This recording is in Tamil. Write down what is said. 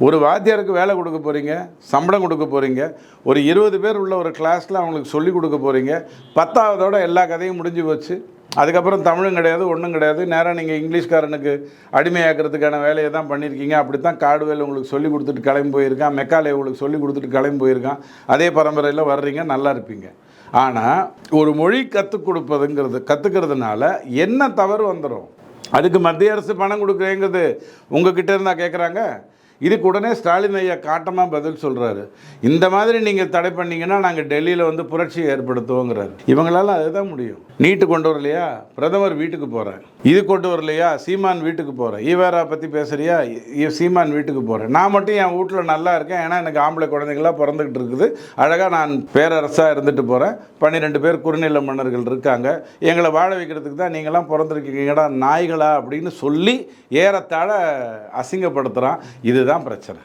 ஒரு வாத்தியாருக்கு வேலை கொடுக்க போகிறீங்க, சம்பளம் கொடுக்க போகிறீங்க, ஒரு 20 பேர் உள்ள ஒரு கிளாஸில் அவங்களுக்கு சொல்லிக் கொடுக்க போகிறீங்க. 10ஆவதோட எல்லா கதையும் முடிஞ்சு போச்சு. அதுக்கப்புறம் தமிழும் கிடையாது, ஒன்றும் கிடையாது. நேராக நீங்கள் இங்கிலீஷ்காரனுக்கு அடிமையாக்கிறதுக்கான வேலையை தான் பண்ணியிருக்கீங்க. அப்படி தான் காடுவேல் உங்களுக்கு சொல்லி கொடுத்துட்டு கிளம்பி போயிருக்கான், மெக்காலே உங்களுக்கு சொல்லி கொடுத்துட்டு கிளம்பி போயிருக்கான். அதே பரம்பரையில் வர்றீங்க, நல்லா இருப்பீங்க. ஆனால் ஒரு மொழி கற்றுக்கிறதுனால என்ன தவறு வந்துடும்? அதுக்கு மத்திய அரசு பணம் கொடுக்குறேங்கிறது உங்ககிட்ட இருந்தால் கேட்குறாங்க. இதுக்கு உடனே ஸ்டாலின் ஐயா காட்டமாக பதில் சொல்கிறாரு. இந்த மாதிரி நீங்கள் தடை பண்ணிங்கன்னா நாங்கள் டெல்லியில் வந்து புரட்சி ஏற்படுத்துவோங்கிறாரு. இவங்களால அதுதான் முடியும். நீட்டு கொண்டு வரலையா, பிரதமர் வீட்டுக்கு போகிறேன். இது கொண்டு வரலையா, சீமான் வீட்டுக்கு போகிறேன். ஈவேரா பற்றி பேசுகிறியா, சீமான் வீட்டுக்கு போகிறேன். நான் மட்டும் என் வீட்டில் நல்லா இருக்கேன், ஏன்னா எனக்கு ஆம்பளை குழந்தைங்களாம் பிறந்துக்கிட்டு இருக்குது. அழகாக நான் பேரரசாக இருந்துட்டு போகிறேன். 12 பேர் குறுநில மன்னர்கள் இருக்காங்க. எங்களை வாழ வைக்கிறதுக்கு தான் நீங்களாம் பிறந்திருக்கீங்கடா நாய்களா அப்படின்னு சொல்லி ஏறத்தாழ அசிங்கப்படுத்துகிறான். இதுதான் பிரச்சனை.